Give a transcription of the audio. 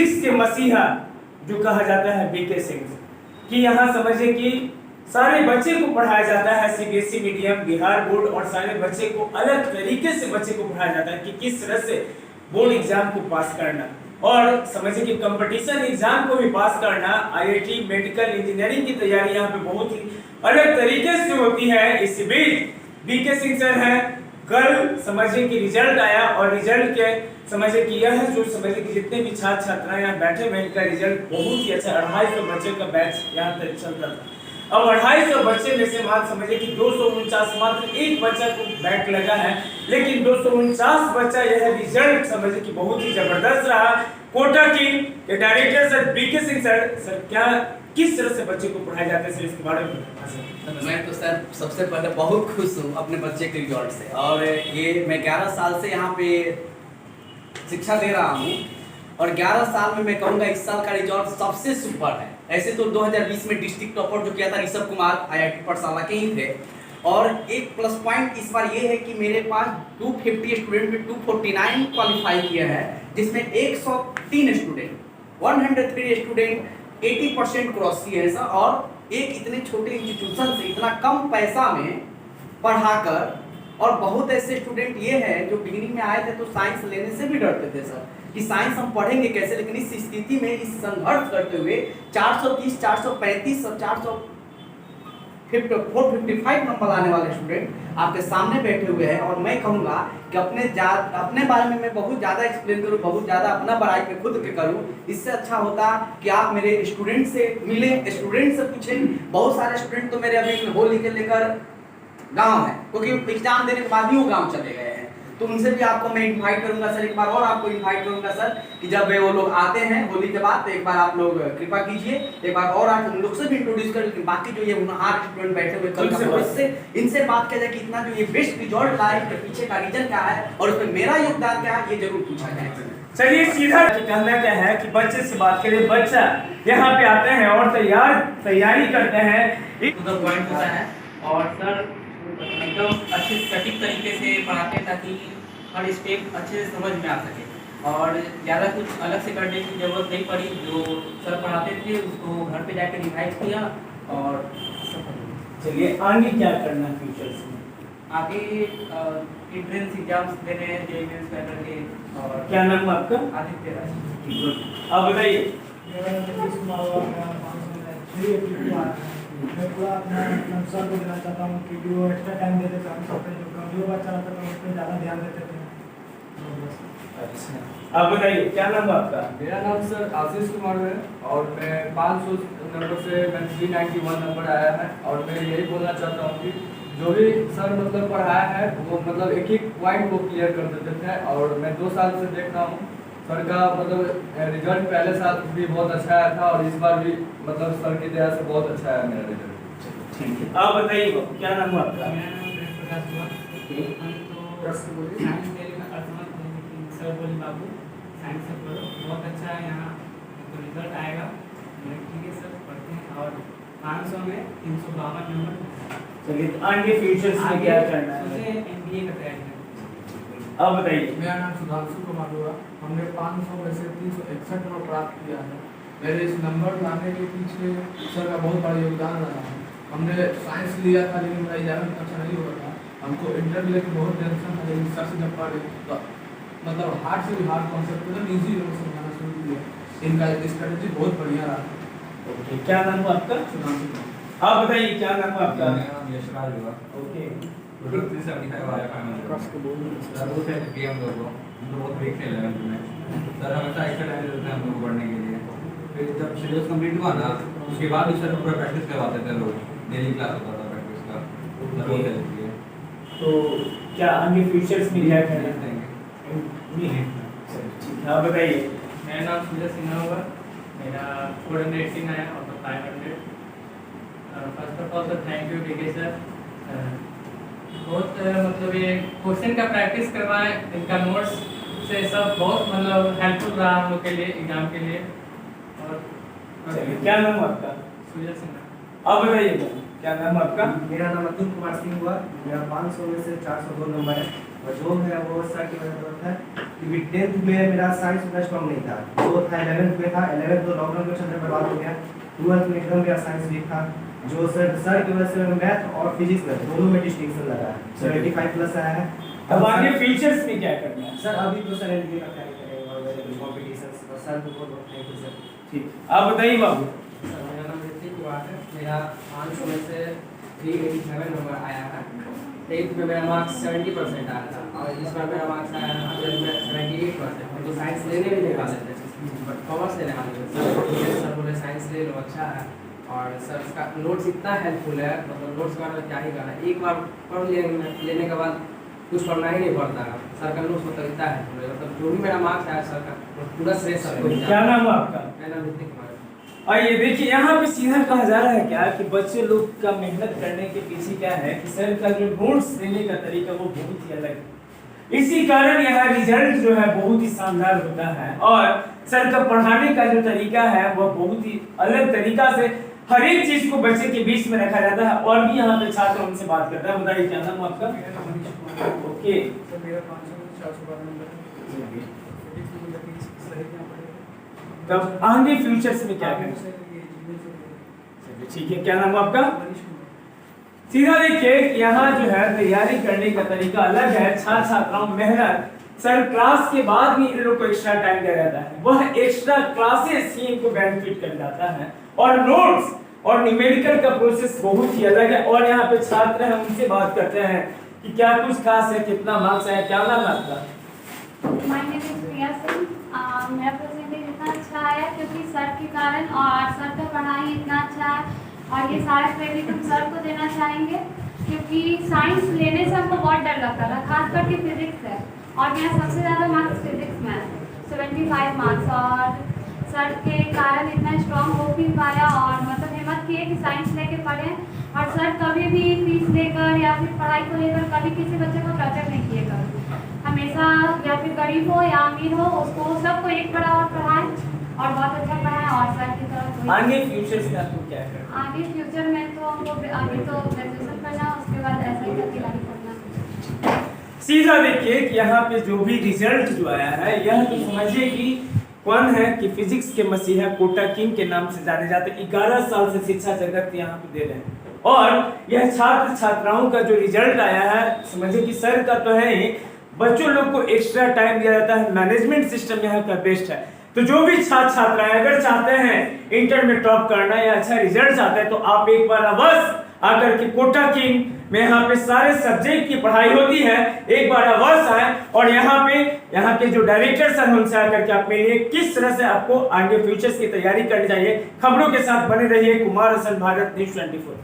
Physics के मसीहा जो कहा जाता है बीके सिंह, कि यहाँ समझिए कि सारे बच्चे को पढ़ाया जाता है सीबीएसई मीडियम, बिहार बोर्ड, और सारे बच्चे को अलग तरीके से बच्चे को पढ़ाया जाता है कि किस तरह से बोर्ड एग्जाम को पास करना, और समझिए कि कंपटीशन एग्जाम को भी पास करना। आईआईटी, मेडिकल, इंजीनियरिंग की तैयारी यहाँ पे बहुत ही अलग तरीके से होती है। इस बीच बीके सिंह सर है, कल समझिए कि रिजल्ट आया, और रिजल्ट के समझिए कि यह जो समझिए कि जितने भी छात्र छात्राएं यहाँ बैठे हुए, इनका रिजल्ट बहुत ही अच्छा, 250 बच्चे का बैच यहाँ तक चलता था। अब 250 बच्चे में से मान समझिए कि 249 मात्र एक बच्चा को बैक लगा है, लेकिन 249 बच्चा यह रिजल्ट समझिए कि बहुत ही जबरदस्त रहा। कोटा की director sir B K Singh sir क्या किस तरह से बच्चे को पढ़ाया जाता है सर, इसके बारे में? मैं तो सर सबसे पहले बहुत खुश हूँ अपने बच्चे के रिजल्ट से, और ये मैं 11 साल से यहाँ पे शिक्षा दे रहा हूँ, और 11 साल में मैं कहूँगा इस साल का रिजल्ट सबसे सुपर है। ऐसे तो 2020 में डिस्ट्रिक्ट टॉपर जो किया था ऋषभ कुमार आईआईटी पाठशाला के ही थे, और एक प्लस पॉइंट इस बार ये है कि मेरे पास 250 स्टूडेंट में 249 क्वालिफाई किया है, जिसमें 103 स्टूडेंट 103 स्टूडेंट 80% क्रॉस किए हैं सर। और एक इतने छोटे इंस्टीट्यूशन से इतना कम पैसा में पढ़ाकर, और बहुत ऐसे स्टूडेंट ये हैं जो बिगिनिंग में आए थे तो साइंस लेने से भी डरते थे सर कि साइंस हम पढ़ेंगे कैसे, लेकिन इस स्थिति में इस संघर्ष करते हुए 430, 435 और 455 नंबर लाने वाले स्टूडेंट आपके सामने बैठे हुए हैं। और मैं कहूँगा कि अपने बारे में मैं बहुत ज़्यादा एक्सप्लेन करूँ, बहुत ज़्यादा अपना बड़ाई पे खुद के करूँ, इससे अच्छा होता कि आप मेरे स्टूडेंट से मिलें, स्टूडेंट से पूछें। बहुत सारे स्टूडेंट तो मेरे अभी होली के लेकर गाँव है, क्योंकि एग्जाम देने के बाद ही वो गाँव चले गए हैं, तो उनसे भी आपको मैं इनवाइट करूंगा सर, एक बार और आपको इनवाइट करूंगा सर कि जब वो लोग आते हैं होली के बाद तो एक बार आप लोग कृपा कीजिए, एक बार और आज उन लोग से भी इंट्रोड्यूस कर, लेकिन बाकी जो ये होनहार स्टूडेंट बैठे हुए कल से इनसे बात किया जाए कि इतना जो ये बेस्ट रिजल्ट लाए के पीछे का रीजन क्या है और उसमें मेरा योगदान क्या है, ये जरूर पूछा जाए। चलिए सीधा कहना क्या है कि बच्चे से बात करें। बच्चा यहाँ पे आते हैं और तैयारी करते हैं, तो द पॉइंट होता है, और सर एकदम अच्छे सटीक तरीके से पढ़ाते हैं ताकि हर स्टेप अच्छे से समझ में आ सके, और ज़्यादा कुछ अलग से करने की ज़रूरत नहीं पड़ी। जो सर पढ़ाते थे उसको घर पे जाकर रिवाइज किया, और चलिए आगे क्या करना है फ्यूचर्स में? आगे एंट्रेंस एग्जाम्स देने हैं, जेईई मेंस का करके। और क्या नाम है आपका? आदित्य राज। आप बताइए। मैं पूरा अपना सर को देना चाहता हूँ कि वो एक्स्ट्रा टाइम देते थे, हम सब जो कमजोर बच्चा रहता था उस पर ज़्यादा ध्यान देते थे। अच्छा, आप बताइए क्या नाम है आपका? मेरा नाम सर आशीष कुमार है, और मैं 500 नंबर से मैं 391 नंबर आया है। और मैं यही बोलना चाहता हूँ कि जो भी सर मतलब पढ़ाया है वो मतलब एक एक पॉइंट वो क्लियर कर देते थे, और मैं 2 साल से देख रहा हूँ सर का मतलब रिजल्ट पहले साल भी बहुत अच्छा आया था, और इस बार भी मतलब सर की दया से बहुत अच्छा आया मेरा रिजल्ट। ठीक है, आप बताइए क्या नाम है आपका? मेरा नाम प्रेम प्रकाश हुआ। तो साइंस मेरे में असमर्थ है, लेकिन सर बोले बाबू साइंस से पढ़ो, बहुत अच्छा है, यहाँ तो रिजल्ट आएगा। ठीक है सर, पढ़ते हैं, और 500 में 352 नंबर। चलिए आगे फ्यूचर्स में क्या करना है? एमबीए का तैयारी है। आप बताइए। मेरा नाम सुधांशु कुमार हुआ। हमने 500 में से 361 नंबर प्राप्त किया है। मेरे इस नंबर लाने के पीछे सर का बहुत बड़ा योगदान रहा है। हमने साइंस लिया था लेकिन मेरा एग्जाम अच्छा नहीं हुआ था, हमको इंटर लेके बहुत टेंशन था, लेकिन सर से जब पढ़े तो मतलब हार्ड से भी हार्ड कॉन्सेप्ट एकदम ईजी वे में समझाना शुरू किया। इनका स्ट्रेटेजी बहुत बढ़िया रहा। ओके, क्या नाम है आपका? सुधांशु कुमार। आप बताइए क्या नाम है आपका? मेरा नाम यशराज हुआ। ओके, टोटल 375 आया फाइनल सर। वो थे कि हम लोग बहुत वीक थे 11th में। सर हमेशा एक्स्ट्रा टाइम देते थे हम लोग पढ़ने के लिए। फिर जब सिलेबस कंप्लीट हुआ ना उसके बाद भी सर पूरा प्रैक्टिस करवाते थे, रोज डेली क्लास होता था प्रैक्टिस का। सर बहुत हेल्प किए। तो क्या आगे फ्यूचर्स में क्या करना है? नहीं ठीक है, आप बताइए। मेरा नाम सूरज सिन्हा हुआ। मेरा 480 आया और 500। फर्स्ट ऑफ ऑल तो थैंक यू बीके सर, बहुत मतलब ये क्वेश्चन का प्रैक्टिस करवाएं, इनका नोट्स से सब बहुत मतलब हेल्पफुल रहा हम लोग के लिए एग्जाम के लिए। और चलिए क्या नाम है आपका? सूरज सिन्हा। आप बताइए क्या नाम है आपका? मेरा नाम अतुल कुमार सिंह हुआ। मेरा 500 में से 402 नंबर है। और जो है वो सर की वजह से है क्योंकि 10th में मेरा साइंस उतना स्ट्रॉन्ग नहीं था, जो था 11th में था। 11th तो लॉकडाउन के चलते बर्बाद हो गया। 12th में एकदम मेरा साइंस वीक था, जो सर की वजह से मैथ और फिजिक्स में दोनों में डिस्टिंक्शन लगा है, 75 प्लस आया है। अब आगे फीचर्स में क्या करना है? सर अभी तो सर एनडीए का तैयारी करेंगे और कॉम्पिटिशंस, और सर को बहुत थैंक यू सर। ठीक, आप बताइए बाबू। सर मेरा नाम ऋतिक कुमार है। मेरा 500 में से 387 नंबर आया है। 8th में मेरा मार्क्स 70% आया था और इस बार मेरा मार्क्स आया है 100 में 78%। हम तो साइंस लेने भी नहीं वाले थे, बट कॉमर्स लेने वाले थे। सर बोले साइंस ले लो, अच्छा है। और सर इसका नोट्स इतना हेल्पफुल है, मतलब नोट्स के बारे में क्या ही कहना है। एक बार पढ़ लेने के बाद कुछ पढ़ना ही नहीं पड़ता है। सर का नोट्स मतलब इतना हेल्पफुल है, मतलब जो भी मेरा मार्क्स आया सर का पूरा श्रेय सर को ही क्या नाम है आपका? मेरा नाम ऋतिक कुमार है। आइए देखिए, यहाँ पे सीधा कहा जा रहा है क्या कि बच्चे लोग का मेहनत करने के पीछे क्या है कि सर का जो नोट्स देने का तरीका वो बहुत ही अलग है। इसी कारण यहाँ रिजल्ट जो है बहुत ही शानदार होता है और सर का पढ़ाने का जो तरीका है वह बहुत ही अलग तरीका से हर एक चीज को बच्चे के बीच में रखा जाता है। और भी यहाँ पे छात्र उनसे बात करता है। बताइए क्या नाम है आपका? ओके, सर मेरा 500 में 412 नंबर है। फिजिक्स में मुझे सही ना पड़ेगा। तब आगे फ्यूचर्स में क्या करें? ठीक है, क्या नाम है आपका? सीधा देखिए यहाँ जो है तैयारी करने का तरीका अलग है। छात्र छात्राओं मेहनत, सर क्लास के बाद भी इन लोग को एक्स्ट्रा टाइम दिया जाता है, वह एक्स्ट्रा क्लासेस ही इनको बेनिफिट कर जाता है। और नोट्स और न्यूमेरिकल का प्रोसेस बहुत ही अलग है। और यहाँ पे छात्र हैं, उनसे बात करते हैं कि क्या कुछ खास है, कितना मार्क्स आया, क्या नाम है आपका? माय नेम इज प्रिया सिंह। मेरा परसेंटेज इतना अच्छा आया क्योंकि सर के कारण, और सर का पढ़ाई इतना अच्छा है और ये सारा क्रेडिट हम सर को देना चाहेंगे क्योंकि साइंस लेने से हमको बहुत डर लगता था, खास करके फिजिक्स है और मेरा सबसे ज़्यादा मार्क्स फिजिक्स में है, 75 मार्क्स। और सर के कारण इतना स्ट्रॉन्ग हो भी पाया और मतलब हिम्मत किए कि साइंस लेके पढ़ें। और सर कभी भी फीस लेकर या फिर पढ़ाई को लेकर कभी किसी बच्चे को टॉर्चर नहीं किए कभी, हमेशा या फिर गरीब हो या अमीर हो उसको सबको एक बराबर पढ़ाएं और बहुत अच्छा पढ़ाएं। और सर की तरफ आगे फ्यूचर्स में आपको क्या करना? आगे फ्यूचर में तो हमको अभी तो ग्रेजुएशन करना, उसके बाद ऐसा ही का तैयारी करना। सीधा देखिए कि यहाँ पे जो भी रिजल्ट जो आया है, यह तो समझिए कि कौन है कि फिजिक्स के मसीहा कोटा किंग के नाम से जाने जाते। 11 साल से शिक्षा जगत यहाँ पे दे रहे हैं और यह छात्र छात्राओं का जो रिजल्ट आया है, समझिए कि सर का तो है ही, बच्चों लोग को एक्स्ट्रा टाइम दिया जाता है। मैनेजमेंट सिस्टम यहाँ का बेस्ट है। तो जो भी छात्र छात्राएं अगर चाहते हैं इंटर में टॉप करना या अच्छा रिजल्ट चाहते हैं तो आप एक बार अवश्य आकर के कोटा किंग में यहाँ पे सारे सब्जेक्ट की पढ़ाई होती है, एक बार अवश्य आए और यहाँ के जो डायरेक्टर सर उनसे आकर के अपने लिए किस तरह से आपको आगे फ्यूचर्स की तैयारी करनी चाहिए। खबरों के साथ बने रहिए। कुमार हसन, भारत न्यूज़ 24।